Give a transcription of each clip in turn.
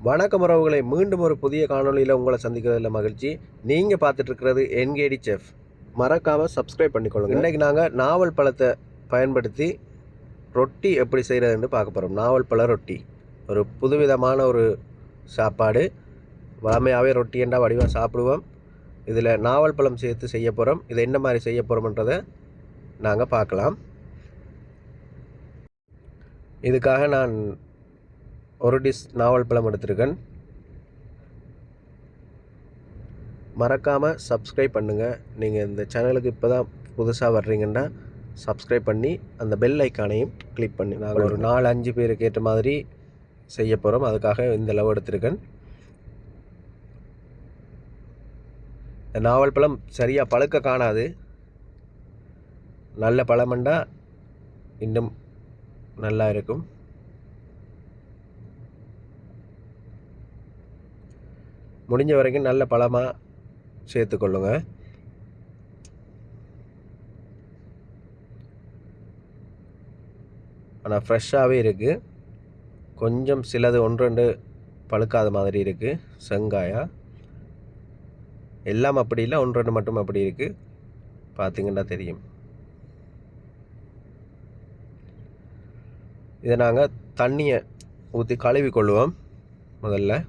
வணக்கம் உறவுகளை, மீண்டும் ஒரு புதிய காணொலியில் உங்களை சந்திக்கிறதுல மகிழ்ச்சி. நீங்கள் பார்த்துட்டு இருக்கிறது என்கேடி செஃப். மறக்காமல் சப்ஸ்கிரைப் பண்ணிக்கொள்ளுங்க. இன்றைக்கி நாங்கள் நாவல் பழத்தை பயன்படுத்தி ரொட்டி எப்படி செய்கிறதுன்னு பார்க்க போகிறோம். நாவல் பழ ரொட்டி ஒரு புதுவிதமான ஒரு சாப்பாடு. வளமையாகவே ரொட்டி என்றால் வடிவாக சாப்பிடுவோம். இதில் நாவல் பழம் சேர்த்து செய்ய போகிறோம். இதை என்ன மாதிரி செய்ய போகிறோம்ன்றதை நாங்கள் பார்க்கலாம். இதுக்காக நான் ஒரு டிஷ் நாவல் பழம் எடுத்திருக்கேன். மறக்காமல் சப்ஸ்கிரைப் பண்ணுங்கள். நீங்கள் இந்த சேனலுக்கு இப்போ தான் புதுசாக வர்றீங்கன்னா சப்ஸ்கிரைப் பண்ணி அந்த பெல் ஐக்கானையும் கிளிக் பண்ணி, நாங்கள் ஒரு 4-5 பேருக்கு ஏற்ற மாதிரி செய்ய போகிறோம். அதுக்காக இந்த அளவு எடுத்திருக்கேன். இந்த நாவல் பழம் சரியாக பழுக்க காணாது. நல்ல பழமண்டா இன்னும் நல்லா இருக்கும். முடிஞ்ச வரைக்கும் நல்ல பழமாக சேர்த்துக்கொள்ளுங்க. ஆனால் ஃப்ரெஷ்ஷாகவே இருக்குது. கொஞ்சம் சிலது 1-2 பழுக்காத மாதிரி இருக்குது. செங்காயா எல்லாம் அப்படி இல்லை, 1-2 மட்டும் அப்படி இருக்குது. பார்த்திங்கன்னா தெரியும். இதை நாங்கள் தண்ணியை ஊற்றி கழுவி கொள்ளுவோம். முதல்ல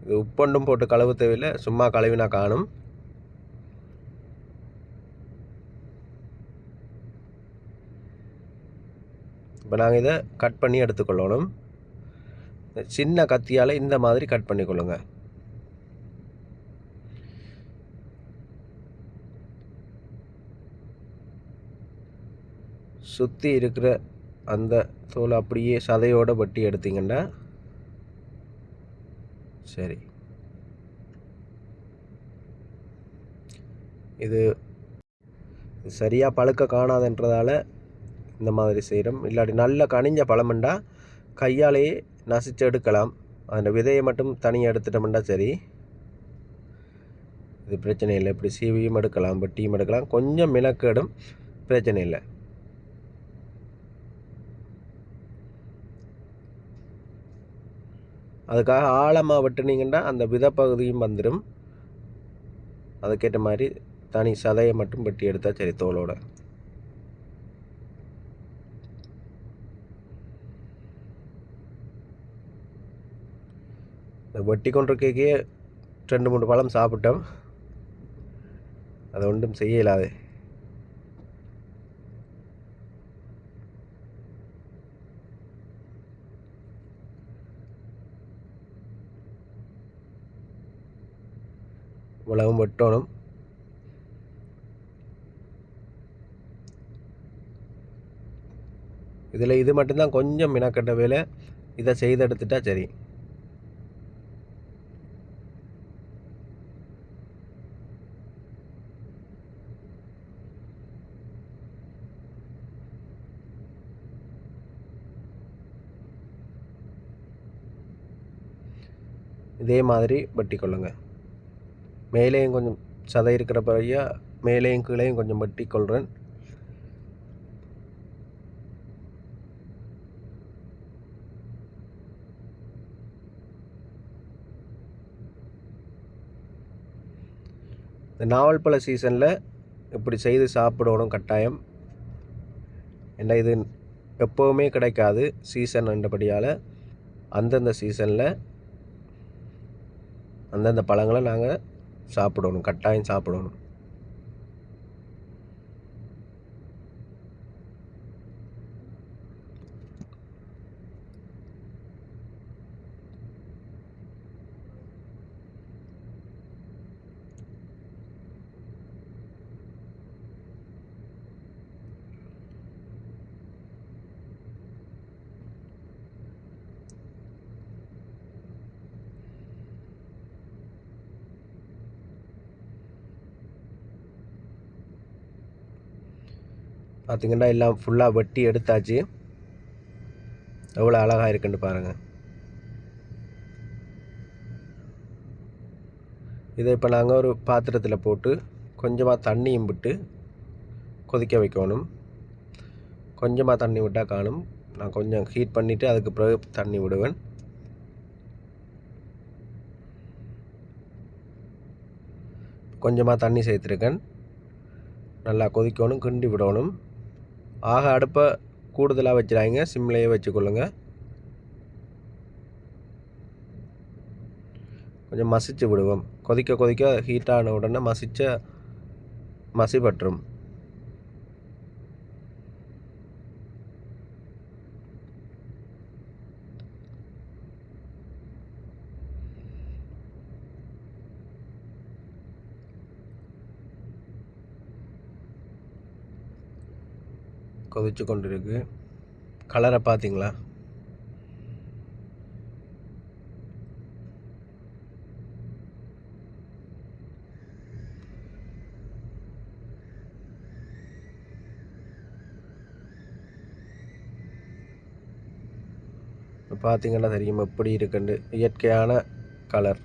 இது உப்பொண்டும் போட்டு கழுவு தேவையில்லை, சும்மா கழுவினா காணும். இப்போ நாங்கள் இதை கட் பண்ணி எடுத்துக்கொள்ளணும். சின்ன கத்தியால் இந்த மாதிரி கட் பண்ணிக்கொள்ளுங்க. சுற்றி இருக்கிற அந்த தோல் அப்படியே சதையோடு வெட்டி எடுத்திங்கன்னா சரி. இது சரியாக பழுக்க காணாதுன்றதால இந்த மாதிரி செய்கிறோம். இல்லாட்டி நல்ல கனிஞ்ச பழமெண்டா கையாலேயே நசிச்சு எடுக்கலாம். அந்த விதையை மட்டும் தனியாக எடுத்துட்டோம்னா சரி, இது பிரச்சனை இல்லை. இப்படி சீவியும் எடுக்கலாம், வெட்டியும் எடுக்கலாம். கொஞ்சம் மினக்கேடும், பிரச்சனை இல்லை. அதுக்காக ஆழமாக வெட்டினீங்கன்னா அந்த விதைப்பகுதியும் வந்துடும். அதுக்கேற்ற மாதிரி தனி சதையை மட்டும் வெட்டி எடுத்தால் சரி. தோலோட இந்த வெட்டி கொண்டிருக்கே 2-3 பழம் சாப்பிட்டோம். அதை ஒன்றும் செய்ய இயலாது. இவ்வளவும் வெட்டணும். இதில் இது மட்டும்தான் கொஞ்சம் மினக்கட்ட வேலை. இதை செய்து எடுத்துட்டா சரி. இதே மாதிரி வெட்டி கொள்ளுங்க. மேலேயும் கொஞ்சம் சதை இருக்கிற பையா மேலேயும் கீழேயும் கொஞ்சம் வெட்டி கொள்கிறேன். இந்த நாவல் பழ சீசனில் இப்படி செய்து சாப்பிடணும் கட்டாயம். ஏன்னா இது எப்போவுமே கிடைக்காது. சீசன் என்றபடியால் அந்தந்த சீசனில் அந்தந்த பழங்களை நாங்கள் சாப்பிடணும், கட்டாயம் சாப்பிடணும். பார்த்திங்கன்னா எல்லாம் ஃபுல்லாக வெட்டி எடுத்தாச்சு. எவ்வளோ அழகாக இருக்குன்னு பாருங்கள். இதை இப்போ நாங்கள் ஒரு பாத்திரத்தில் போட்டு கொஞ்சமாக தண்ணியும் விட்டு கொதிக்க வைக்கணும். கொஞ்சமாக தண்ணி விட்டால் காணும். நான் கொஞ்சம் ஹீட் பண்ணிவிட்டு அதுக்கு பிறகு தண்ணி விடுவேன். கொஞ்சமாக தண்ணி சேர்த்துருக்கேன். நல்லா கொதிக்கணும், கிண்டி விடணும். அடுப்பை கூடுதலாக வச்சிடாங்க, சிம்லேயே வச்சுக்கொள்ளுங்க. கொஞ்சம் மசிச்சு விடுவோம். கொதிக்க கொதிக்க ஹீட்டான உடனே மசி பற்றும். கொதிச்சு கொண்டு இருக்கு. கலரை பார்த்தீங்களா? பார்த்தீங்கன்னா தெரியும் எப்படி இருக்குன்னு. இயற்கையான கலர்,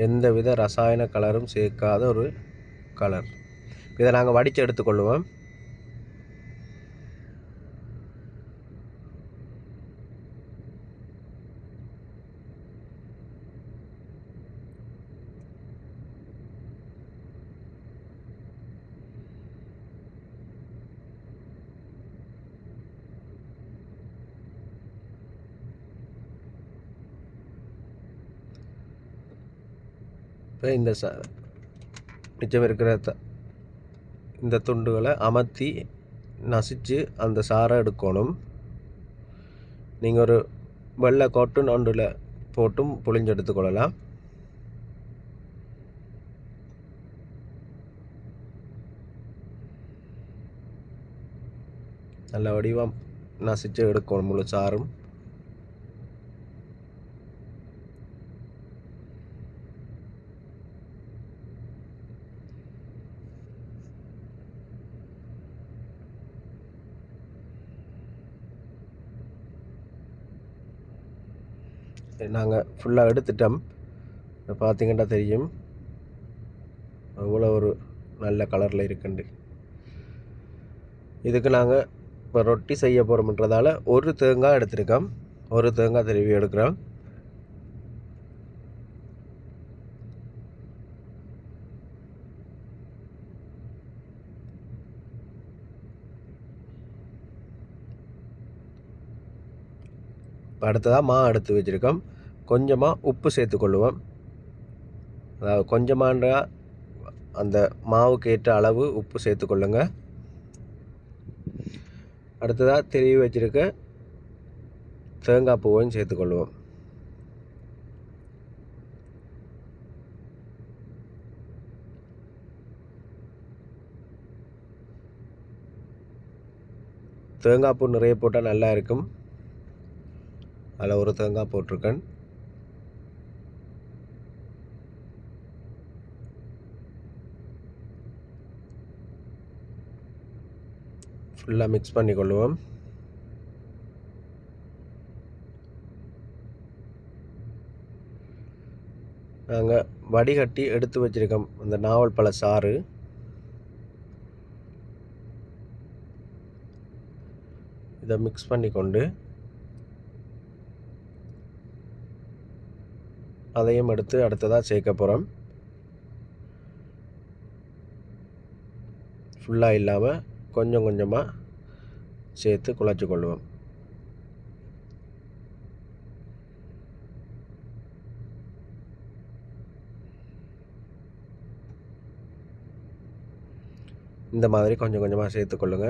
எந்தவித ரசாயன கலரும் சேர்க்காத ஒரு கலர். இதை நாங்கள் வடித்து எடுத்துக்கொள்ளுவோம். இப்போ இந்த மிச்சம் இருக்கிற இந்த துண்டுகளை அமர்த்தி நசிச்சு அந்த சாரை எடுக்கணும். நீங்கள் ஒரு வெள்ளை காட்டன் ஒன்றில் போட்டும் புழிஞ்சு எடுத்துக்கொள்ளலாம். நல்ல வடிவம் நசிச்சு எடுக்கணும் முழு சாரும். நாங்கள் ஃபுல்லாக எடுத்துட்டோம். பார்த்தீங்கன்னா தெரியும் அவ்வளோ ஒரு நல்ல கலரில் இருக்குண்டு. இதுக்கு நாங்கள் இப்போ ரொட்டி செய்ய போகிறோம்ன்றதால ஒரு தேங்காய் எடுத்துருக்கோம். ஒரு தேங்காய் திருவி எடுக்கிறோம். அடுத்ததாக எடுத்து வச்சுருக்கோம். கொஞ்சமாக உப்பு சேர்த்துக்கொள்ளுவோம். அதாவது கொஞ்சமான்ற அந்த மாவுக்கு ஏற்ற அளவு உப்பு சேர்த்துக்கொள்ளுங்க. அடுத்ததாக திருவி வச்சுருக்க தேங்காய் பூவையும் சேர்த்துக்கொள்ளுவோம். தேங்காய் பூ நிறைய போட்டால் நல்லா இருக்கும். அதில் ஒரு தேங்காய் போட்டிருக்கேன். ஃபுல்லாக மிக்ஸ் பண்ணிக்கொள்ளுவோம். நாங்கள் வடிகட்டி எடுத்து வச்சுருக்கோம் அந்த நாவல் பழ சாறு. இதை மிக்ஸ் பண்ணி கொண்டு அதையும் எடுத்து அடுத்ததாக சேர்க்க போகிறோம். ஃபுல்லாக இல்லாமல் கொஞ்சம் கொஞ்சமாக சேர்த்து குழச்சி கொள்ளுவோம். இந்த மாதிரி கொஞ்சம் கொஞ்சமாக சேர்த்துக்கொள்ளுங்க.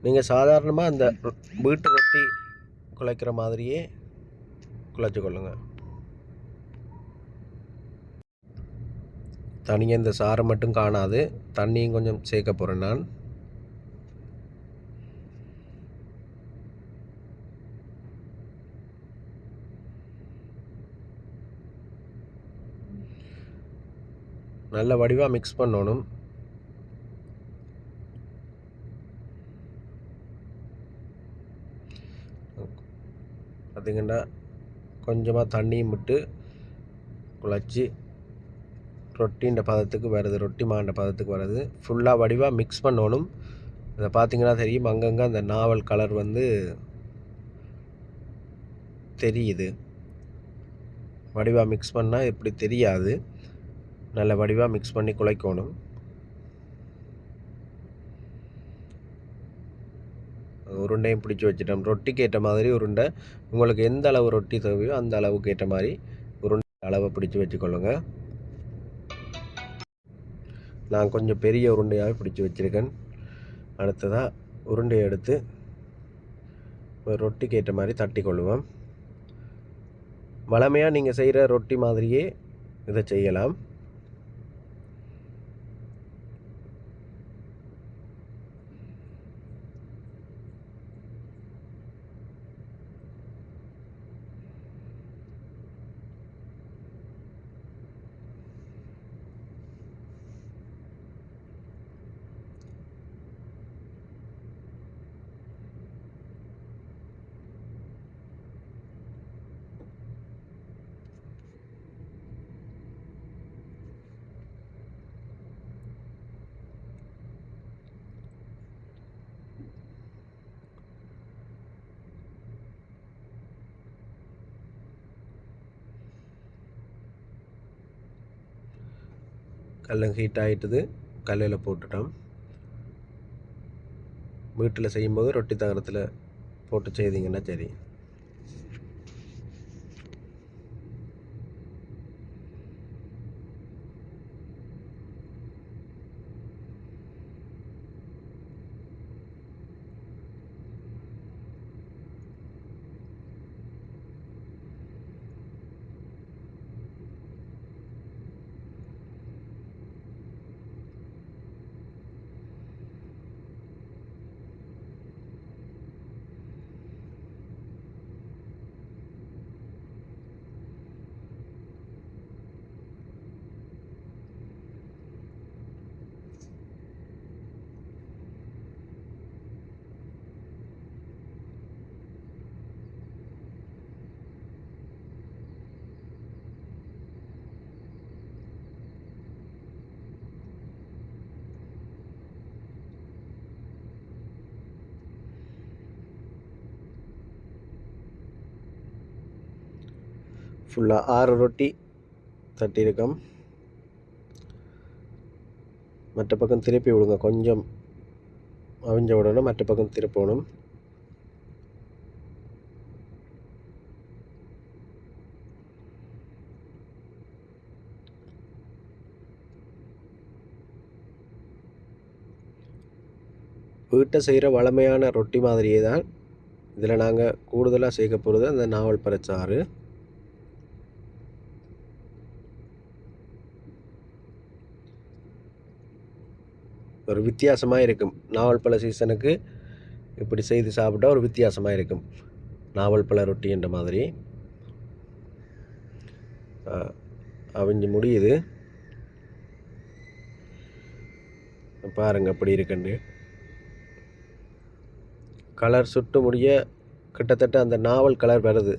நீங்கள் சாதாரணமாக அந்த வீட்டு ரொட்டி குழைக்கிற மாதிரியே குழைச்சி கொள்ளுங்க. தனியாக இந்த சாரை மட்டும் காணாது, தண்ணியும் கொஞ்சம் சேர்க்க போகிறேன் நான். நல்ல வடிவாக மிக்ஸ் பண்ணணும். பார்த்திங்கன்னா கொஞ்சமாக தண்ணியும் விட்டு குழச்சி ரொட்டின்ற பதத்துக்கு வருது, ரொட்டி மாண்ட பதத்துக்கு வருது. ஃபுல்லாக வடிவாக மிக்ஸ் பண்ணணும். இதை பார்த்திங்கன்னா தெரியும், அங்கங்கே அந்த நாவல் கலர் வந்து தெரியுது. வடிவாக மிக்ஸ் பண்ணால் இப்படி தெரியாது. நல்ல வடிவாக மிக்ஸ் பண்ணி குழைக்கணும். உருண்டையும் பிடிச்சி வச்சுட்டோம். ரொட்டிக்கு ஏற்ற மாதிரி உருண்டை, உங்களுக்கு எந்த அளவு ரொட்டி தேவையோ அந்த அளவுக்கு ஏற்ற மாதிரி உருண்டை அளவை பிடிச்சி வச்சுக்கொள்ளுங்க. நான் கொஞ்சம் பெரிய உருண்டையாகவே பிடிச்சி வச்சுருக்கேன். அடுத்ததாக உருண்டையை எடுத்து ரொட்டிக்கு ஏற்ற மாதிரி தட்டி கொள்ளுவோம். வழமையாக நீங்கள் செய்கிற ரொட்டி மாதிரியே இதை செய்யலாம். கல் ஹீட் ஆகிட்டுது, கல்லில் போட்டுட்டோம். வீட்டில் செய்யும்போது ரொட்டி தகரத்தில் போட்டு செய்தீங்கன்னா சரி. ஃபுல்லாக 6 ரொட்டி தட்டியிருக்கோம். மற்ற பக்கம் திருப்பி விடுங்க. கொஞ்சம் அவிஞ்ச உடனே மற்ற பக்கம் திருப்பணும். வீட்டை செய்கிற வழமையான ரொட்டி மாதிரியே தான் இதில் நாங்கள் கூடுதலாக சேர்க்க போகிறது அந்த நாவல் பழச்சாறு. ஒரு வித்தியாசமாக இருக்கும். நாவல் பழ சீசனுக்கு இப்படி செய்து சாப்பிட்டா ஒரு வித்தியாசமாக இருக்கும். நாவல் பழ ரொட்டி என்ற மாதிரி அவிஞ்சு முடியுது. பாருங்கள் அப்படி இருக்குண்டு. கலர் சுட்டு முடிய கிட்டத்தட்ட அந்த நாவல் கலர் வருது.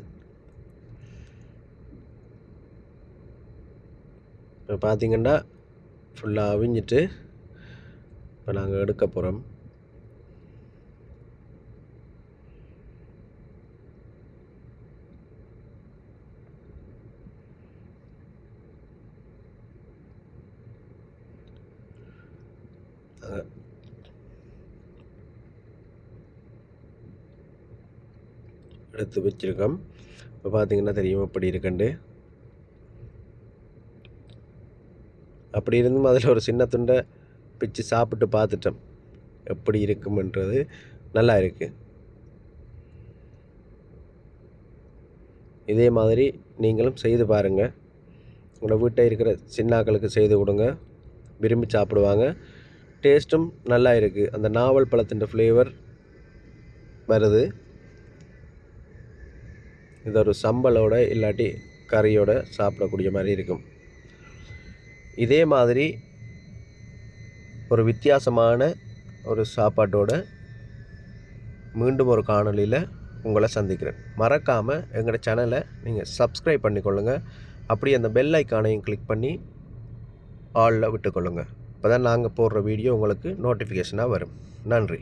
இப்போ பார்த்திங்கன்னா ஃபுல்லாக அவிஞ்சிட்டு இப்போ நாங்கள் எடுக்க போகிறோம். எடுத்து வச்சுருக்கோம். இப்போ பார்த்திங்கன்னா தெரியும் எப்படி இருக்குண்டு. அப்படி இருந்தும் அதில் ஒரு சின்ன துண்டை பிச்சு சாப்பிட்டு பார்த்துட்டோம் எப்படி இருக்கும்ன்றது. நல்லா இருக்குது. இதே மாதிரி நீங்களும் செய்து பாருங்கள். உங்களோட வீட்டில் இருக்கிற சின்னாக்களுக்கு செய்து கொடுங்க, விரும்பி சாப்பிடுவாங்க. டேஸ்ட்டும் நல்லா இருக்குது. அந்த நாவல் பழத்தின் ஃப்ளேவர் வருது. இது ஒரு சம்பலோட இல்லாட்டி கறியோட சாப்பிடக்கூடிய மாதிரி இருக்கும். இதே மாதிரி ஒரு வித்தியாசமான ஒரு சாப்பாட்டோட மீண்டும் ஒரு காணொளியில் உங்களை சந்திக்கிறேன். மறக்காமல் எங்களோட சேனலை நீங்கள் சப்ஸ்கிரைப் பண்ணிக்கொள்ளுங்கள். அப்படி அந்த பெல் ஐக்கானையும் கிளிக் பண்ணி ஆலில் விட்டுக்கொள்ளுங்கள். அப்போ தான் நாங்கள் போடுற வீடியோ உங்களுக்கு நோட்டிஃபிகேஷனாக வரும். நன்றி.